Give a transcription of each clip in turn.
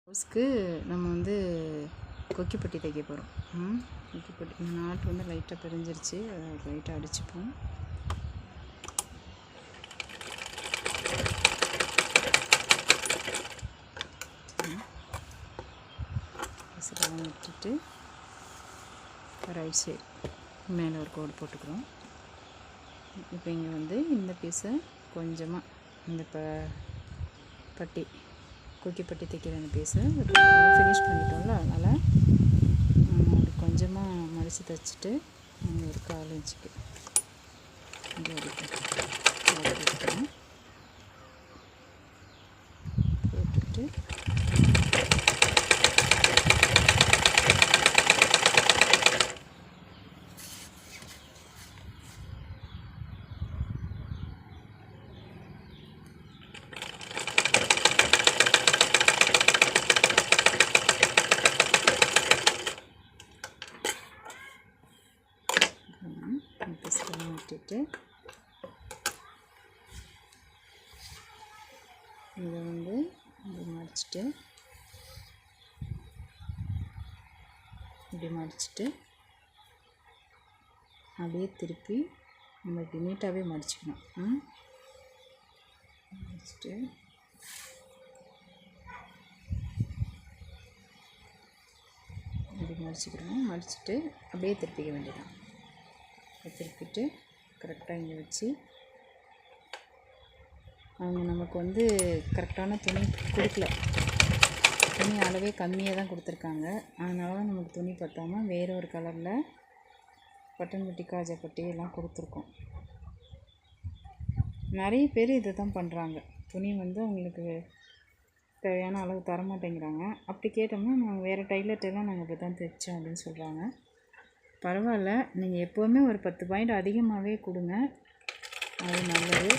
ப்ளவுஸ்க்கு நம்ம வந்து கொக்கிப்பட்டி தைக்க போகிறோம். கொக்கிப்பட்டி இந்த நாட்டு வந்து லைட்டாக பிரிஞ்சிருச்சு, அதை லைட்டாக அடிச்சுப்போம். இதெல்லாம் விட்டுட்டு ரைட் சைடு மேலே ஒரு கோடு போட்டுக்கிறோம். இப்போ இங்கே வந்து இந்த பீஸை கொஞ்சமாக இந்த பட்டி கொக்கிப்பட்டி தைக்கிற அந்த பீஸை ஃபினிஷ் பண்ணிட்டோம்ல, அதனால் அது கொஞ்சமாக மடித்து தைச்சிட்டு நம்ம ஒரு 1/4 இன்ச்சுக்கு இங்கே போட்டுட்டு விட்டுட்டு இதை வந்து இப்படி மடிச்சுட்டு அப்படியே திருப்பி நம்ம இப்படி நீட்டாகவே மடிச்சுக்கணும். மடிச்சுட்டு இப்படி மடிச்சுக்கிறோம். மடிச்சுட்டு அப்படியே திருப்பிக்க வேண்டியதான். திருப்பிட்டு கரெக்டாக இங்கே வச்சு, அவங்க நமக்கு வந்து கரெக்டான துணி கொடுக்கல, துணி அளவே கம்மியாக தான் கொடுத்துருக்காங்க. அதனால தான் நமக்கு துணி பத்தாமல் வேறு ஒரு கலரில் பட்டன் பட்டி காஜாப்பட்டி எல்லாம் கொடுத்துருக்கோம். நிறைய பேர் இதை தான் பண்ணுறாங்க. துணி வந்து அவங்களுக்கு தேவையான அளவு தரமாட்டேங்கிறாங்க. அப்படி கேட்டோம்னா நாங்கள் வேறு டைலர்ட்டெல்லாம் நாங்கள் இப்படி தான் தைச்சோம் அப்படின்னு சொல்கிறாங்க. பரவாயில்ல, நீங்கள் எப்போவுமே ஒரு 10 பாயிண்ட் அதிகமாகவே கொடுங்க, அது நல்லது.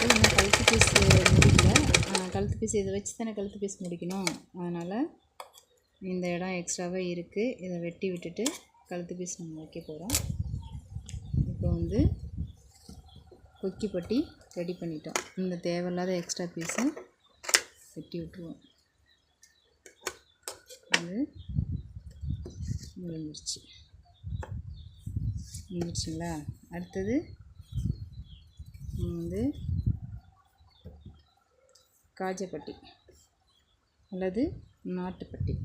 இன்னும் கழுத்து பீஸ் முடிக்கல, கழுத்து பீஸ் இதை வச்சு தானே கழுத்து பீஸ் முடிக்கணும். அதனால் இந்த இடம் எக்ஸ்ட்ராவே இருக்குது, இதை வெட்டி விட்டுட்டு கழுத்து பீஸ் நம்ம வைக்க போகிறோம். இப்போ வந்து கொக்கிப்பட்டி ரெடி பண்ணிட்டோம். இந்த தேவையில்லாத எக்ஸ்ட்ரா பீஸை வெட்டி விட்டுருவோம். அது முடிஞ்சிருச்சுங்களா? அடுத்தது வந்து காஜாப்பட்டி அல்லது நாட்டுப்பட்டி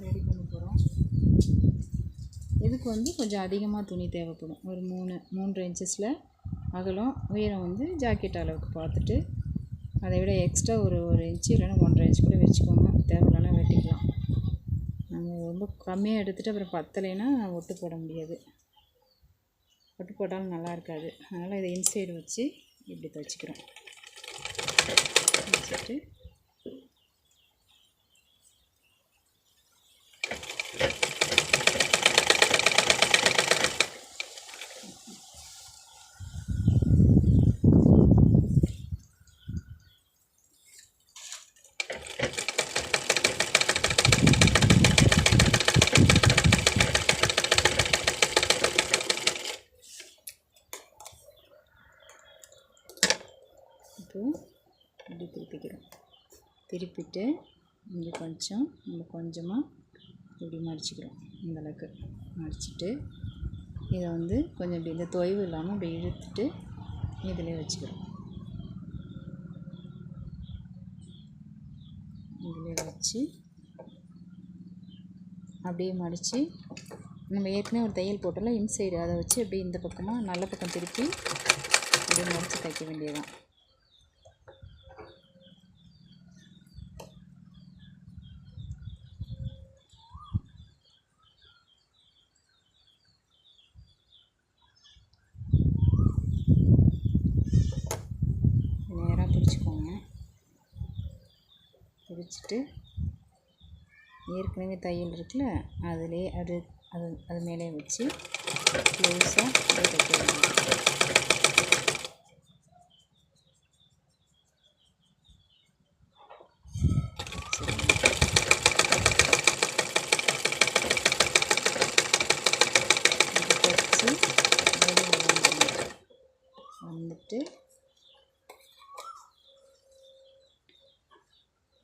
ரெடி பண்ண போகிறோம். இதுக்கு வந்து கொஞ்சம் அதிகமாக துணி தேவைப்படும். ஒரு 3 இன்ச்சஸில் அகலம், உயரம் வந்து ஜாக்கெட் அளவுக்கு பார்த்துட்டு அதை விட எக்ஸ்ட்ரா ஒரு இன்ச்சு இல்லைன்னா 1.5 இன்ச் கூட வச்சுக்கோங்க. தேவையில்லைனா வெட்டிக்கலாம். நம்ம ரொம்ப கம்மியாக எடுத்துகிட்டு அப்புறம் பத்தலைன்னா ஒட்டு போட முடியாது, ஒட்டு போட்டாலும் நல்லா இருக்காது. அதனால் இதை இன்சைடு வச்சு இப்படி தைச்சிக்கிறோம். வச்சுட்டு இப்படி திருப்பிக்கிறோம். திருப்பிட்டு இங்கே நம்ம கொஞ்சமாக இப்படி மடிச்சுக்கிறோம். இந்தளவுக்கு மடிச்சுட்டு இதை வந்து கொஞ்சம் இப்படி இந்த தொய்வு இல்லாமல் இப்படி இழுத்துட்டு இதில் வச்சுக்கிறோம். இதில் வச்சு அப்படியே மடித்து நம்ம ஏற்கனவே ஒரு தையல் போட்டோம்ல இன்சைடு, அதை வச்சு அப்படியே இந்த பக்கமாக நல்ல பக்கம் திருப்பி அப்படியே மடித்து தைக்க வேண்டியதுதான். நேராக பிடிச்சிக்கோங்க. பிடிச்சிட்டு ஏற்கனவே தையல் இருக்குல்ல, அதிலே அது மேலே வச்சு க்ளோஸாக தைக்க வேண்டியது. வச்சுட்டு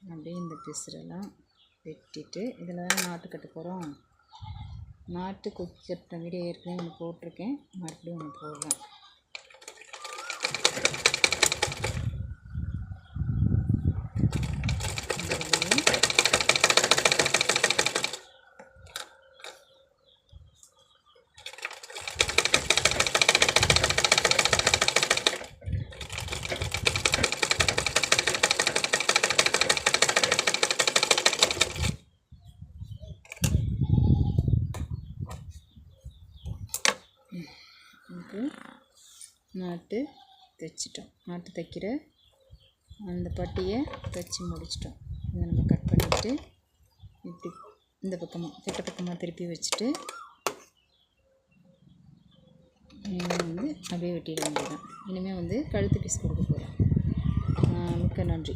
அப்படியே இந்த பிசுரெல்லாம் வெட்டிட்டு இதில் தான் நாட்டு கட்ட போகிறோம். நாட்டு கொக்கி கட்டின வீடியோ ஏற்கனவே ஒன்று போட்டிருக்கேன், மறுபடியும் ஒன்று போடுறேன். நாட்டு தைச்சிட்டோம். நாட்டு தைக்கிற அந்த பட்டியை தைச்சி முடிச்சிட்டோம். இதை நம்ம கட் பண்ணிவிட்டு இப்படி இந்த பக்கமாக கிட்ட பக்கமாக திருப்பி வச்சுட்டு இனிமேல் அப்படியே வெட்டிட வேண்டியதான். இனிமேல் கழுத்து பீஸ் கொடுக்க போகிறோம். மிக்க நன்றி.